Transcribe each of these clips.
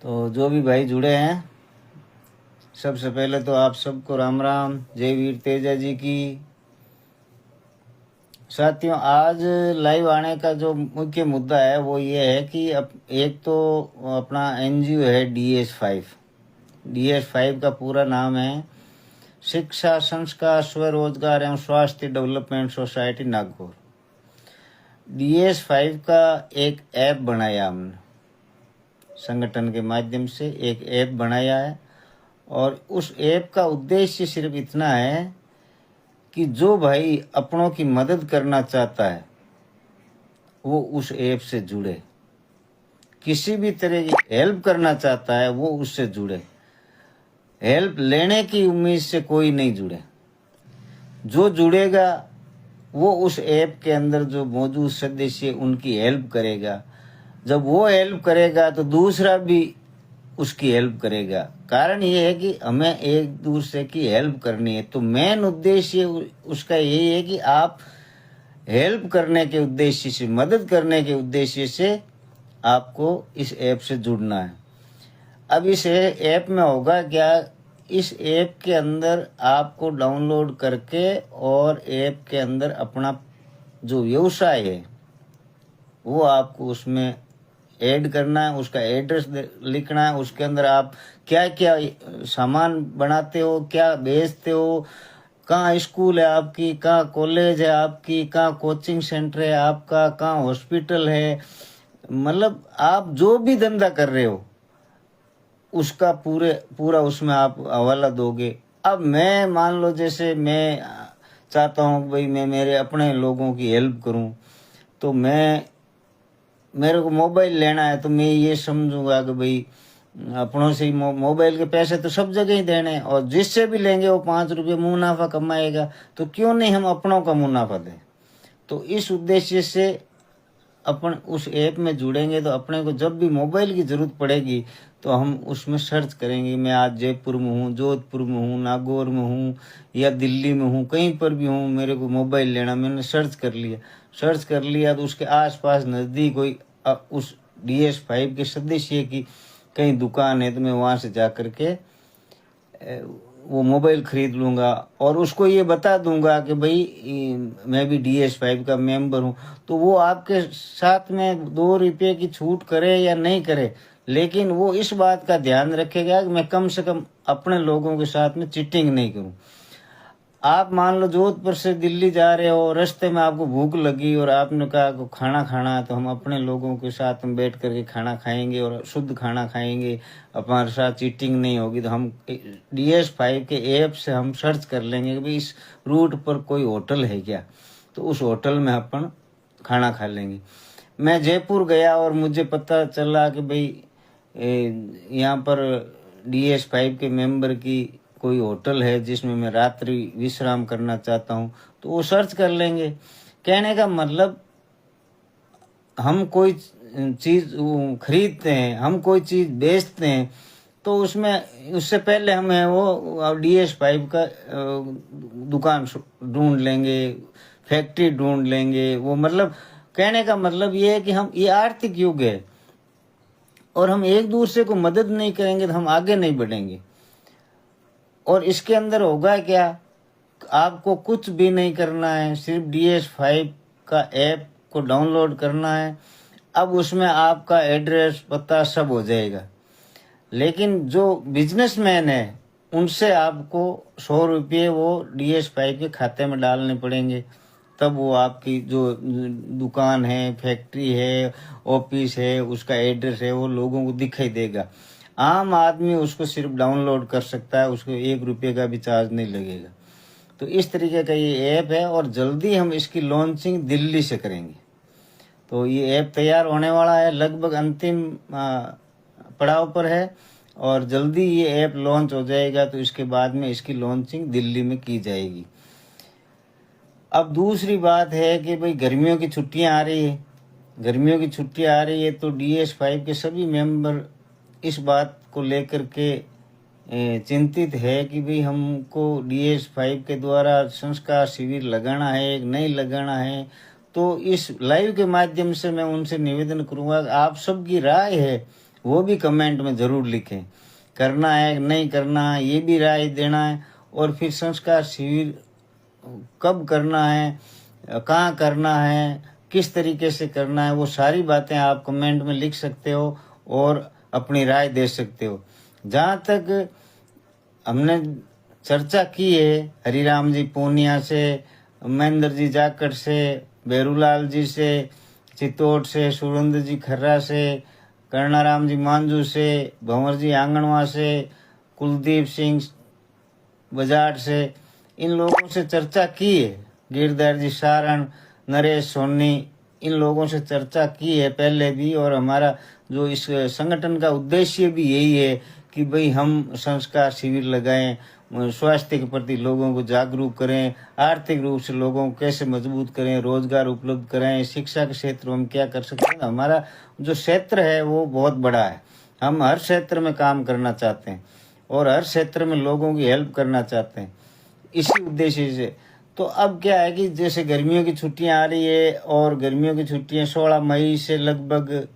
तो जो भी भाई जुड़े हैं, सबसे पहले तो आप सबको राम राम, जय वीर तेजा जी की। साथियों, आज लाइव आने का जो मुख्य मुद्दा है वो ये है कि एक तो अपना एनजीओ है DS5 का पूरा नाम है शिक्षा संस्कार स्वरोजगार एवं स्वास्थ्य डेवलपमेंट सोसाइटी नागौर। DS5 का एक ऐप बनाया हमने, संगठन के माध्यम से एक ऐप बनाया है। और उस ऐप का उद्देश्य सिर्फ इतना है कि जो भाई अपनों की मदद करना चाहता है वो उस ऐप से जुड़े, किसी भी तरह की हेल्प करना चाहता है वो उससे जुड़े। हेल्प लेने की उम्मीद से कोई नहीं जुड़े। जो जुड़ेगा वो उस ऐप के अंदर जो मौजूद सदस्य उनकी हेल्प करेगा। जब वो हेल्प करेगा तो दूसरा भी उसकी हेल्प करेगा। कारण ये है कि हमें एक दूसरे की हेल्प करनी है। तो मेन उद्देश्य उसका यही है कि आप हेल्प करने के उद्देश्य से, मदद करने के उद्देश्य से आपको इस ऐप से जुड़ना है। अब इस ऐप में होगा क्या, इस ऐप के अंदर आपको डाउनलोड करके और ऐप के अंदर अपना जो व्यवसाय है वो आपको उसमें ऐड करना है, उसका एड्रेस लिखना है। उसके अंदर आप क्या क्या सामान बनाते हो, क्या बेचते हो, कहाँ स्कूल है आपकी, कहाँ कॉलेज है आपकी, कहाँ कोचिंग सेंटर है आपका, कहाँ हॉस्पिटल है, मतलब आप जो भी धंधा कर रहे हो उसका पूरा उसमें आप हवाला दोगे। अब मैं मान लो जैसे मैं चाहता हूँ भाई मैं मेरे अपने लोगों की हेल्प करूँ, तो मेरे को मोबाइल लेना है तो मैं ये समझूंगा कि भाई अपनों से ही मोबाइल के पैसे तो सब जगह ही देने हैं और जिससे भी लेंगे वो 5 रुपये मुनाफा कमाएगा, तो क्यों नहीं हम अपनों का मुनाफा दें। तो इस उद्देश्य से अपन उस ऐप में जुड़ेंगे तो अपने को जब भी मोबाइल की ज़रूरत पड़ेगी तो हम उसमें सर्च करेंगे। मैं आज जयपुर में हूँ, जोधपुर में हूँ, नागौर में हूँ या दिल्ली में हूँ, कहीं पर भी हूँ, मेरे को मोबाइल लेना, मैंने सर्च कर लिया तो उसके आसपास नज़दीक कोई उस DS5 के सदस्य की कहीं दुकान है तो मैं वहाँ से जा कर के वो मोबाइल खरीद लूँगा और उसको ये बता दूंगा कि भाई मैं भी DS5 का मेंबर हूँ। तो वो आपके साथ में 2 रुपये की छूट करे या नहीं करे, लेकिन वो इस बात का ध्यान रखेगा कि मैं कम से कम अपने लोगों के साथ में चीटिंग नहीं करूँ। आप मान लो जोधपुर से दिल्ली जा रहे हो, रास्ते में आपको भूख लगी और आपने कहा को खाना खाना है, तो हम अपने लोगों के साथ में बैठ करके खाना खाएंगे और शुद्ध खाना खाएंगे, हमारे साथ चीटिंग नहीं होगी। तो हम DS5 के ऐप से हम सर्च कर लेंगे कि भाई इस रूट पर कोई होटल है क्या, तो उस होटल में अपन खाना खा लेंगे। मैं जयपुर गया और मुझे पता चला कि भाई यहाँ पर DS5 के मेंबर की कोई होटल है जिसमें मैं रात्रि विश्राम करना चाहता हूँ, तो वो सर्च कर लेंगे। कहने का मतलब हम कोई चीज़ खरीदते हैं, हम कोई चीज़ बेचते हैं, तो उसमें उससे पहले हमें वो DS5 का दुकान ढूंढ लेंगे, फैक्ट्री ढूंढ लेंगे। वो मतलब कहने का मतलब ये है कि हम ये आर्थिक युग है और हम एक दूसरे को मदद नहीं करेंगे तो हम आगे नहीं बढ़ेंगे। और इसके अंदर होगा क्या, आपको कुछ भी नहीं करना है, सिर्फ DS5 का ऐप को डाउनलोड करना है। अब उसमें आपका एड्रेस पता सब हो जाएगा। लेकिन जो बिजनेसमैन है उनसे आपको 100 रुपये वो DS5 के खाते में डालने पड़ेंगे, तब वो आपकी जो दुकान है, फैक्ट्री है, ऑफिस है, उसका एड्रेस है वो लोगों को दिखाई देगा। आम आदमी उसको सिर्फ डाउनलोड कर सकता है, उसको 1 रुपये का भी चार्ज नहीं लगेगा। तो इस तरीके का ये ऐप है और जल्दी हम इसकी लॉन्चिंग दिल्ली से करेंगे। तो ये ऐप तैयार होने वाला है, लगभग अंतिम पड़ाव पर है और जल्दी ये ऐप लॉन्च हो जाएगा। तो इसके बाद में इसकी लॉन्चिंग दिल्ली में की जाएगी। अब दूसरी बात है कि भाई गर्मियों की छुट्टियां आ रही है, गर्मियों की छुट्टियां आ रही है तो DS5 के सभी मेंबर इस बात को लेकर के चिंतित है कि भाई हमको DS5 के द्वारा संस्कार शिविर लगाना है कि नहीं लगाना है। तो इस लाइव के माध्यम से मैं उनसे निवेदन करूंगा, आप सबकी राय है, वो भी कमेंट में ज़रूर लिखें। करना है नहीं करना है ये भी राय देना है। और फिर संस्कार शिविर कब करना है, कहाँ करना है, किस तरीके से करना है, वो सारी बातें आप कमेंट में लिख सकते हो और अपनी राय दे सकते हो। जहाँ तक हमने चर्चा की है हरिराम जी पूनिया से, महेंद्र जी जाखड़ से, बेरूलाल जी से चित्तौड़ से, सुरेंद्र जी खर्रा से, कर्णाराम जी मांझू से, भंवर जी आंगणवा से, कुलदीप सिंह बजाट से, इन लोगों से चर्चा की है। गिरधर जी सारण, नरेश सोनी, इन लोगों से चर्चा की है पहले भी। और हमारा जो इस संगठन का उद्देश्य भी यही है कि भाई हम संस्कार शिविर लगाएं, स्वास्थ्य के प्रति लोगों को जागरूक करें, आर्थिक रूप से लोगों को कैसे मजबूत करें, रोजगार उपलब्ध कराएं, शिक्षा के क्षेत्र में हम क्या कर सकते हैं। हमारा जो क्षेत्र है वो बहुत बड़ा है, हम हर क्षेत्र में काम करना चाहते हैं और हर क्षेत्र में लोगों की हेल्प करना चाहते हैं, इसी उद्देश्य से। तो अब क्या है कि जैसे गर्मियों की छुट्टियां आ रही है और गर्मियों की छुट्टियां 16 मई से लगभग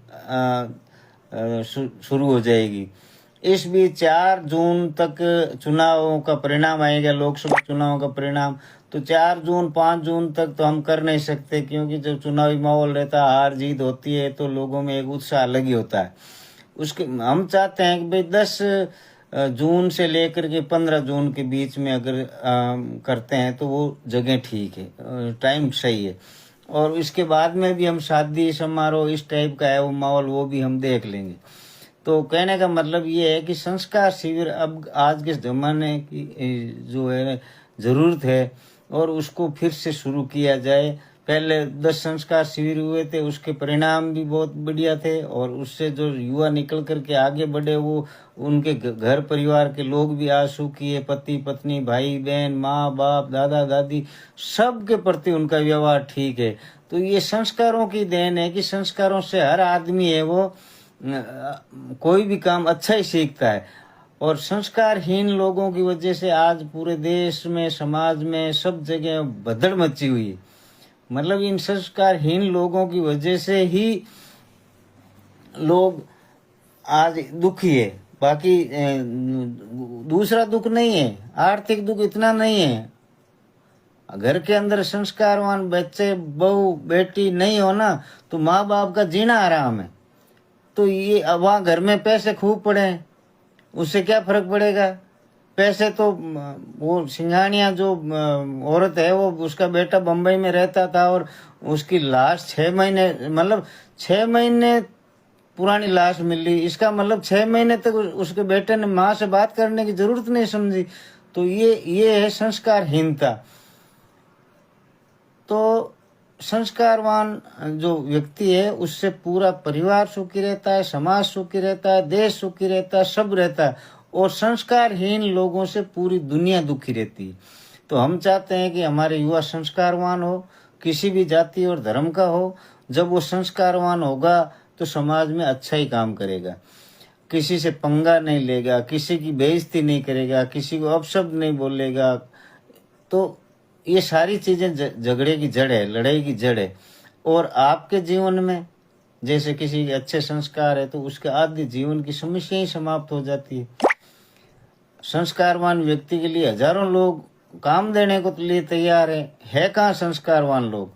शुरू हो जाएगी। इस बीच 4 जून तक चुनावों का परिणाम आएगा, लोकसभा चुनावों का परिणाम। तो 4 जून 5 जून तक तो हम कर नहीं सकते, क्योंकि जब चुनावी माहौल रहता है, हार जीत होती है, तो लोगों में एक उत्साह अलग ही होता है। उसके हम चाहते हैं कि भाई 10 जून से लेकर के 15 जून के बीच में अगर करते हैं तो वो जगह ठीक है, टाइम सही है। और इसके बाद में भी हम शादी समारोह इस टाइप का है वो माहौल, वो भी हम देख लेंगे। तो कहने का मतलब ये है कि संस्कार शिविर अब आज के ज़माने की जो है ज़रूरत है और उसको फिर से शुरू किया जाए। पहले 10 संस्कार शिविर हुए थे, उसके परिणाम भी बहुत बढ़िया थे और उससे जो युवा निकल करके आगे बढ़े वो उनके घर परिवार के लोग भी आज सुखी है, पति पत्नी भाई बहन माँ बाप दादा दादी सब के प्रति उनका व्यवहार ठीक है। तो ये संस्कारों की देन है कि संस्कारों से हर आदमी है वो कोई भी काम अच्छा ही सीखता है। और संस्कारहीन लोगों की वजह से आज पूरे देश में समाज में सब जगह भदड़ मची हुई है। मतलब इन संस्कारहीन लोगों की वजह से ही लोग आज दुखी है, बाकी दूसरा दुख नहीं है, आर्थिक दुख इतना नहीं है। घर के अंदर संस्कारवान बच्चे बहू बेटी नहीं हो ना तो माँ बाप का जीना आराम है। तो ये वहाँ घर में पैसे खूब पड़े उससे क्या फर्क पड़ेगा। पैसे तो वो सिंघानिया जो औरत है वो उसका बेटा बम्बई में रहता था और उसकी लाश 6 महीने मतलब 6 महीने पुरानी लाश मिली। इसका मतलब 6 महीने तक उसके बेटे ने माँ से बात करने की जरूरत नहीं समझी। तो ये है संस्कारहीनता। तो संस्कारवान जो व्यक्ति है उससे पूरा परिवार सुखी रहता है, समाज सुखी रहता है, देश सुखी रहता है, सब रहता है। और संस्कारहीन लोगों से पूरी दुनिया दुखी रहती है। तो हम चाहते हैं कि हमारे युवा संस्कारवान हो, किसी भी जाति और धर्म का हो। जब वो संस्कारवान होगा तो समाज में अच्छा ही काम करेगा, किसी से पंगा नहीं लेगा, किसी की बेइज्जती नहीं करेगा, किसी को अपशब्द नहीं बोलेगा। तो ये सारी चीजें झगड़े की जड़ है, लड़ाई की जड़ है। और आपके जीवन में जैसे किसी के अच्छे संस्कार है तो उसके आदि जीवन की समस्या ही समाप्त हो जाती है। संस्कारवान व्यक्ति के लिए हजारों लोग काम देने को लिए तैयार है कहाँ संस्कारवान लोग।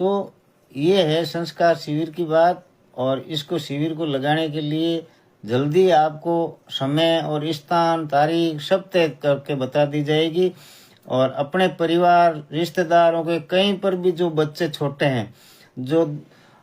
तो ये है संस्कार शिविर की बात। और इसको शिविर को लगाने के लिए जल्दी आपको समय और स्थान तारीख सब तय करके बता दी जाएगी। और अपने परिवार रिश्तेदारों के कहीं पर भी जो बच्चे छोटे हैं, जो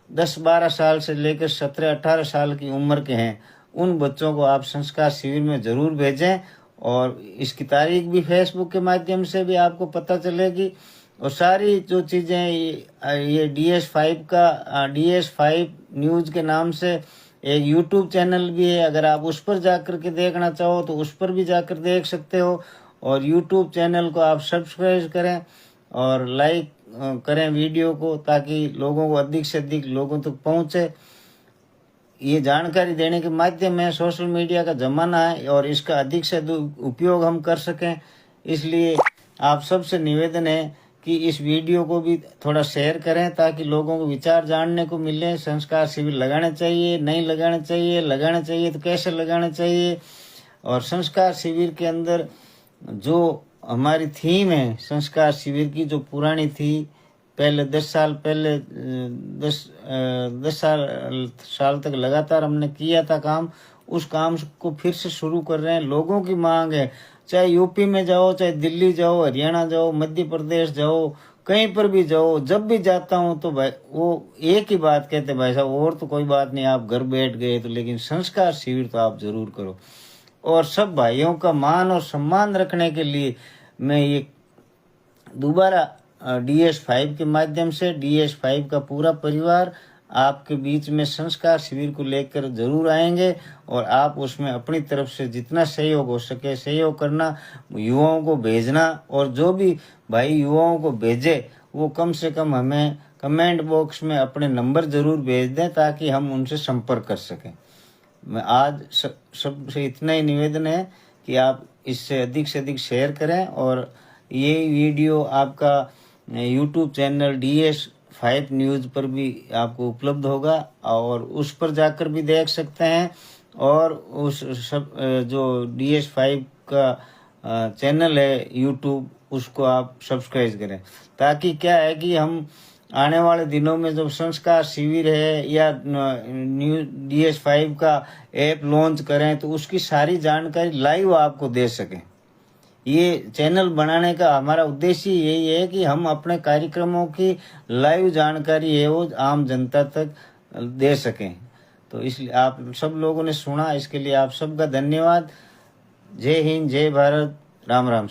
10-12 साल से लेकर 17-18 साल की उम्र के हैं, उन बच्चों को आप संस्कार शिविर में ज़रूर भेजें। और इसकी तारीख भी फेसबुक के माध्यम से भी आपको पता चलेगी। और सारी जो चीज़ें ये DS5 न्यूज़ के नाम से एक यूट्यूब चैनल भी है, अगर आप उस पर जाकर के देखना चाहो तो उस पर भी जाकर देख सकते हो। और यूट्यूब चैनल को आप सब्सक्राइब करें और लाइक करें वीडियो को, ताकि लोगों को अधिक से अधिक लोगों तक पहुंचे। ये जानकारी देने के माध्यम है, सोशल मीडिया का ज़माना है और इसका अधिक से अधिक उपयोग हम कर सकें। इसलिए आप सबसे निवेदन है कि इस वीडियो को भी थोड़ा शेयर करें ताकि लोगों को विचार जानने को मिले। संस्कार शिविर लगाने चाहिए, नहीं लगाने चाहिए, लगाने चाहिए तो कैसे लगाने चाहिए। और संस्कार शिविर के अंदर जो हमारी थीम है संस्कार शिविर की, जो पुरानी थी पहले 10 साल पहले 10 साल तक लगातार हमने किया था काम, उस काम को फिर से शुरू कर रहे हैं। लोगों की मांग है, चाहे यूपी में जाओ, चाहे दिल्ली जाओ, हरियाणा जाओ, मध्य प्रदेश जाओ, कहीं पर भी जाओ, जब भी जाता हूँ तो भाई वो एक ही बात कहते, भाई साहब और तो कोई बात नहीं, आप घर बैठ गए तो, लेकिन संस्कार शिविर तो आप जरूर करो। और सब भाइयों का मान और सम्मान रखने के लिए मैं ये दोबारा DS5 के माध्यम से, DS5 का पूरा परिवार आपके बीच में संस्कार शिविर को लेकर जरूर आएंगे। और आप उसमें अपनी तरफ से जितना सहयोग हो सके सहयोग करना, युवाओं को भेजना, और जो भी भाई युवाओं को भेजे वो कम से कम हमें कमेंट बॉक्स में अपने नंबर जरूर भेज दें ताकि हम उनसे संपर्क कर सकें। मैं आज सबसे इतना ही निवेदन है कि आप इससे अधिक से अधिक शेयर करें। और ये वीडियो आपका YouTube चैनल DS5 न्यूज़ पर भी आपको उपलब्ध होगा और उस पर जाकर भी देख सकते हैं। और उस सब जो DS5 का चैनल है YouTube, उसको आप सब्सक्राइब करें ताकि क्या है कि हम आने वाले दिनों में जब संस्कार शिविर है या न्यू DS5 का ऐप लॉन्च करें तो उसकी सारी जानकारी लाइव आपको दे सकें। ये चैनल बनाने का हमारा उद्देश्य यही है कि हम अपने कार्यक्रमों की लाइव जानकारी है वो आम जनता तक दे सकें। तो इसलिए आप सब लोगों ने सुना, इसके लिए आप सबका धन्यवाद। जय हिंद, जय भारत, राम राम।